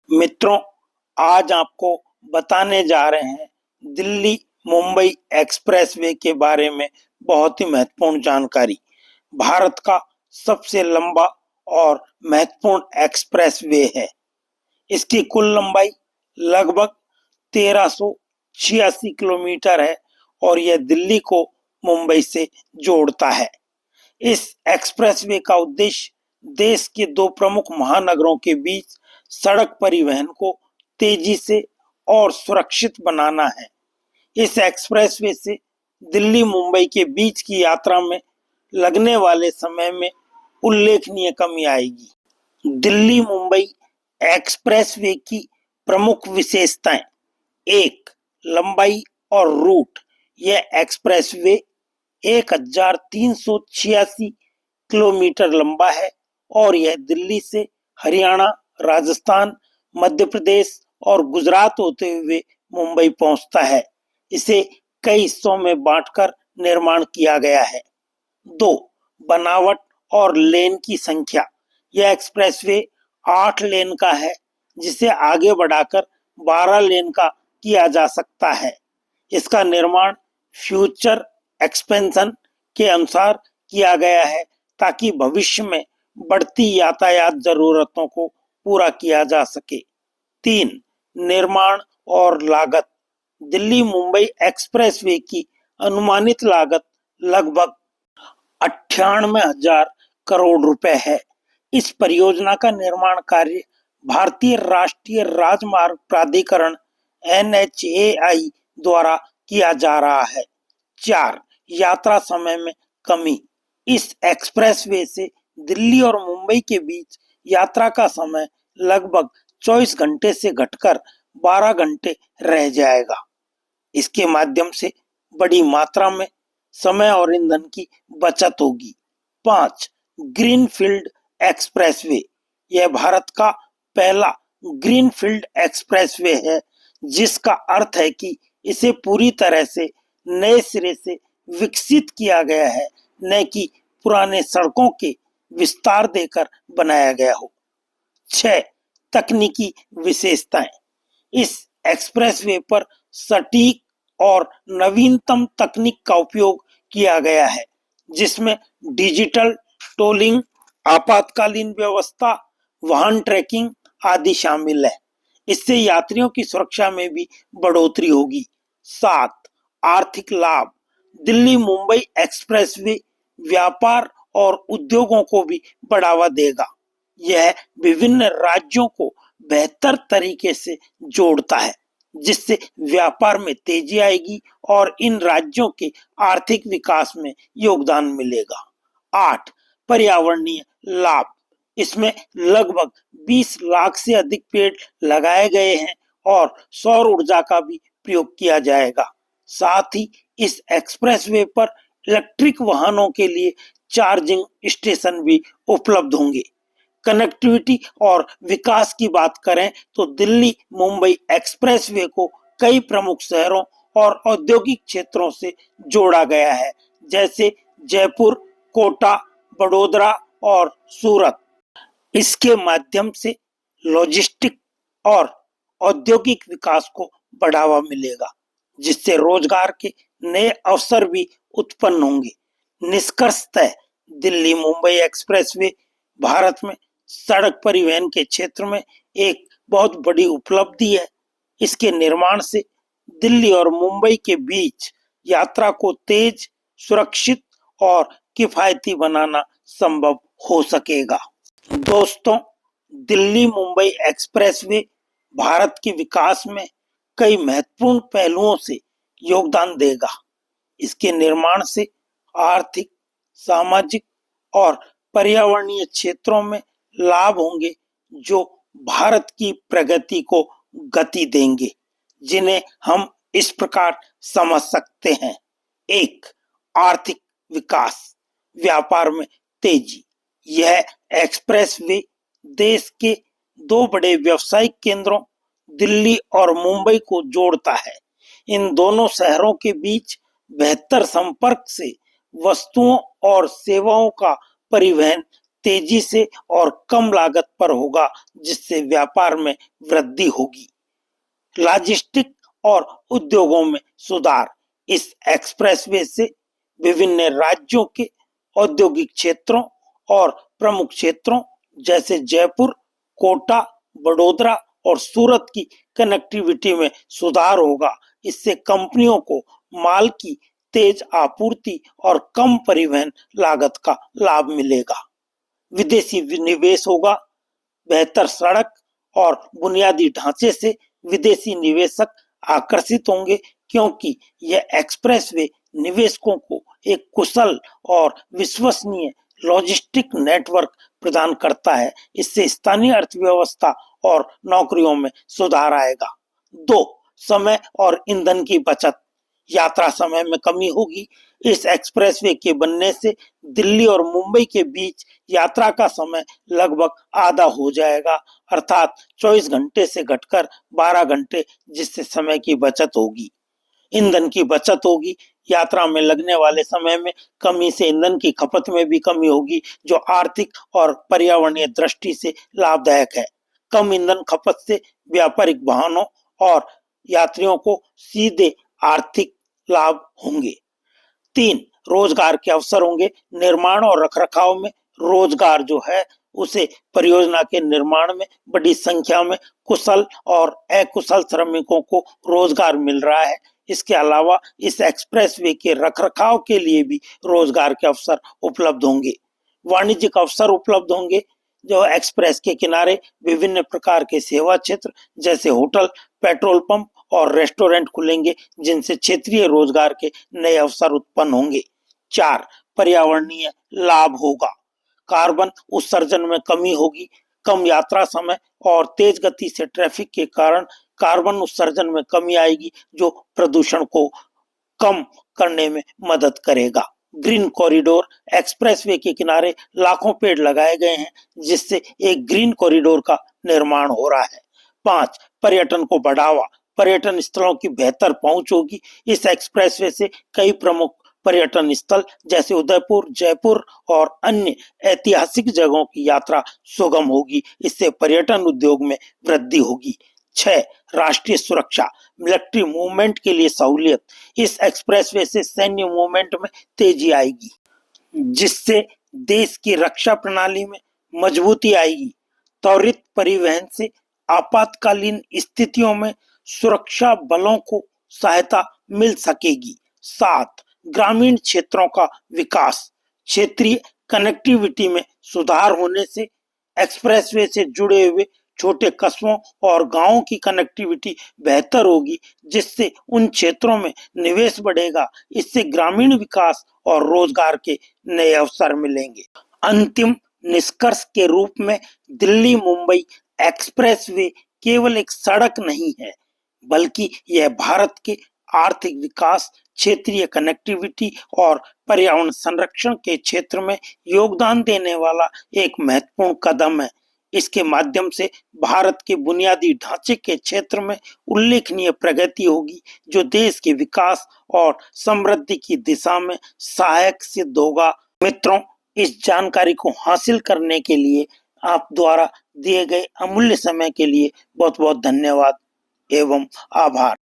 मित्रों, आज आपको बताने जा रहे हैं दिल्ली मुंबई एक्सप्रेसवे के बारे में बहुत ही महत्वपूर्ण जानकारी। भारत का सबसे लंबा और महत्वपूर्ण एक्सप्रेसवे है। इसकी कुल लंबाई लगभग 1386 किलोमीटर है और यह दिल्ली को मुंबई से जोड़ता है। इस एक्सप्रेसवे का उद्देश्य देश के दो प्रमुख महानगरों के बीच सड़क परिवहन को तेजी से और सुरक्षित बनाना है। इस एक्सप्रेसवे से दिल्ली मुंबई के बीच की यात्रा में लगने वाले समय में उल्लेखनीय कमी आएगी। दिल्ली मुंबई एक्सप्रेसवे की प्रमुख विशेषताएं: एक, लंबाई और रूट। यह एक्सप्रेसवे 1386 किलोमीटर लंबा है और यह दिल्ली से हरियाणा, राजस्थान, मध्य प्रदेश और गुजरात होते हुए मुंबई पहुंचता है। इसे कई हिस्सों में बांटकर निर्माण किया गया है। दो, बनावट और लेन की संख्या। यह एक्सप्रेसवे 8 लेन का है, जिसे आगे बढ़ाकर 12 लेन का किया जा सकता है। इसका निर्माण फ्यूचर एक्सपेंशन के अनुसार किया गया है ताकि भविष्य में बढ़ती यातायात जरूरतों को पूरा किया जा सके। तीन, निर्माण और लागत। दिल्ली मुंबई एक्सप्रेसवे की अनुमानित लागत लगभग 98,000 करोड़ रुपए है। इस परियोजना का निर्माण कार्य भारतीय राष्ट्रीय राजमार्ग प्राधिकरण NHAI द्वारा किया जा रहा है। चार, यात्रा समय में कमी। इस एक्सप्रेसवे से दिल्ली और मुंबई के बीच यात्रा का समय लगभग 24 घंटे से घटकर 12 घंटे रह जाएगा। इसके माध्यम से बड़ी मात्रा में समय और ईंधन की बचत होगी। पांच, ग्रीनफील्ड एक्सप्रेसवे। यह भारत का पहला ग्रीनफील्ड एक्सप्रेसवे है, जिसका अर्थ है कि इसे पूरी तरह से नए सिरे से विकसित किया गया है, न कि पुराने सड़कों के विस्तार देकर बनाया गया हो। छह, तकनीकी विशेषताएं। इस एक्सप्रेसवे पर सटीक और नवीनतम तकनीक का उपयोग किया गया है, जिसमें डिजिटल टोलिंग, आपातकालीन व्यवस्था, वाहन ट्रैकिंग आदि शामिल है। इससे यात्रियों की सुरक्षा में भी बढ़ोतरी होगी। सात, आर्थिक लाभ। दिल्ली मुंबई एक्सप्रेसवे व्यापार और उद्योगों को भी बढ़ावा देगा। यह विभिन्न राज्यों को बेहतर तरीके से जोड़ता है, जिससे व्यापार में तेजी आएगी और इन राज्यों के आर्थिक विकास में योगदान मिलेगा। आठ, पर्यावरणीय लाभ। इसमें लगभग 20 लाख से अधिक पेड़ लगाए गए हैं और सौर ऊर्जा का भी प्रयोग किया जाएगा। साथ ही इस एक्सप्रेसवे पर इलेक्ट्रिक वाहनों के लिए चार्जिंग स्टेशन भी उपलब्ध होंगे। कनेक्टिविटी और विकास की बात करें तो दिल्ली मुंबई एक्सप्रेसवे को कई प्रमुख शहरों और औद्योगिक क्षेत्रों से जोड़ा गया है, जैसे जयपुर, कोटा, बड़ोदरा और सूरत। इसके माध्यम से लॉजिस्टिक और औद्योगिक विकास को बढ़ावा मिलेगा, जिससे रोजगार के नए अवसर भी उत्पन्न होंगे। निष्कर्षतः दिल्ली मुंबई एक्सप्रेसवे भारत में सड़क परिवहन के क्षेत्र में एक बहुत बड़ी उपलब्धि है। इसके निर्माण से दिल्ली और मुंबई के बीच यात्रा को तेज, सुरक्षित और किफायती बनाना संभव हो सकेगा। दोस्तों, दिल्ली मुंबई एक्सप्रेसवे भारत के विकास में कई महत्वपूर्ण पहलुओं से योगदान देगा। इसके निर्माण से आर्थिक, सामाजिक और पर्यावरणीय क्षेत्रों में लाभ होंगे, जो भारत की प्रगति को गति देंगे, जिन्हें हम इस प्रकार समझ सकते हैं। एक, आर्थिक विकास, व्यापार में तेजी। यह एक्सप्रेसवे देश के दो बड़े व्यावसायिक केंद्रों दिल्ली और मुंबई को जोड़ता है। इन दोनों शहरों के बीच बेहतर संपर्क से वस्तुओं और सेवाओं का परिवहन तेजी से और कम लागत पर होगा, जिससे व्यापार में वृद्धि होगी। लॉजिस्टिक और उद्योगों में सुधार। इस एक्सप्रेसवे से विभिन्न राज्यों के औद्योगिक क्षेत्रों और प्रमुख क्षेत्रों जैसे जयपुर, कोटा, बड़ोदरा और सूरत की कनेक्टिविटी में सुधार होगा। इससे कंपनियों को माल की तेज आपूर्ति और कम परिवहन लागत का लाभ मिलेगा। विदेशी निवेश होगा। बेहतर सड़क और बुनियादी ढांचे से विदेशी निवेशक आकर्षित होंगे, क्योंकि यह एक्सप्रेसवे निवेशकों को एक कुशल और विश्वसनीय लॉजिस्टिक नेटवर्क प्रदान करता है। इससे स्थानीय अर्थव्यवस्था और नौकरियों में सुधार आएगा। 2. समय और ईंधन की बचत। यात्रा समय में कमी होगी। इस एक्सप्रेसवे के बनने से दिल्ली और मुंबई के बीच यात्रा का समय लगभग आधा हो जाएगा, अर्थात 24 घंटे से घटकर 12 घंटे, जिससे समय की बचत होगी। ईंधन की बचत होगी। यात्रा में लगने वाले समय में कमी से ईंधन की खपत में भी कमी होगी, जो आर्थिक और पर्यावरणीय दृष्टि से लाभदायक है। कम ईंधन खपत से व्यापारिक वाहनों और यात्रियों को सीधे आर्थिक लाभ होंगे। 3. रोजगार के अवसर होंगे। निर्माण और रखरखाव में रोजगार जो है उसे परियोजना के निर्माण में बड़ी संख्या में कुशल और अकुशल श्रमिकों को रोजगार मिल रहा है। इसके अलावा इस एक्सप्रेसवे के रखरखाव के लिए भी रोजगार के अवसर उपलब्ध होंगे। वाणिज्यिक अवसर उपलब्ध होंगे। जो एक्सप्रेस के किनारे विभिन्न प्रकार के सेवा क्षेत्र जैसे होटल, पेट्रोल पंप और रेस्टोरेंट खुलेंगे, जिनसे क्षेत्रीय रोजगार के नए अवसर उत्पन्न होंगे। 4. पर्यावरणीय लाभ होगा। कार्बन उत्सर्जन में कमी होगी। कम यात्रा समय और तेज गति से ट्रैफिक के कारण कार्बन उत्सर्जन में कमी आएगी, जो प्रदूषण को कम करने में मदद करेगा। Green corridor. एक्सप्रेसवे के किनारे लाखों पेड़ लगाए गए हैं, जिससे एक ग्रीन कॉरिडोर का निर्माण हो रहा है। 5. पर्यटन को बढ़ावा। पर्यटन स्थलों की बेहतर पहुंच होगी। इस एक्सप्रेसवे से कई प्रमुख पर्यटन स्थल जैसे उदयपुर, जयपुर और अन्य ऐतिहासिक जगहों की यात्रा सुगम होगी। इससे पर्यटन उद्योग में वृद्धि होगी। 6. राष्ट्रीय सुरक्षा। मिलिट्री मूवमेंट के लिए सहूलियत। इस एक्सप्रेसवे से सैन्य मूवमेंट में तेजी आएगी, जिससे देश की रक्षा प्रणाली में मजबूती आएगी। त्वरित परिवहन से आपातकालीन स्थितियों में सुरक्षा बलों को सहायता मिल सकेगी। 7. ग्रामीण क्षेत्रों का विकास। क्षेत्रीय कनेक्टिविटी में सुधार होने से एक्सप्रेसवे से जुड़े हुए छोटे कस्बों और गांवों की कनेक्टिविटी बेहतर होगी, जिससे उन क्षेत्रों में निवेश बढ़ेगा। इससे ग्रामीण विकास और रोजगार के नए अवसर मिलेंगे। अंतिम निष्कर्ष के रूप में दिल्ली मुंबई एक्सप्रेसवे केवल एक सड़क नहीं है, बल्कि यह भारत के आर्थिक विकास, क्षेत्रीय कनेक्टिविटी और पर्यावरण संरक्षण के क्षेत्र में योगदान देने वाला एक महत्वपूर्ण कदम है। इसके माध्यम से भारत के बुनियादी ढांचे के क्षेत्र में उल्लेखनीय प्रगति होगी, जो देश के विकास और समृद्धि की दिशा में सहायक सिद्ध होगा। मित्रों, इस जानकारी को हासिल करने के लिए आप द्वारा दिए गए अमूल्य समय के लिए बहुत बहुत धन्यवाद एवं आभार।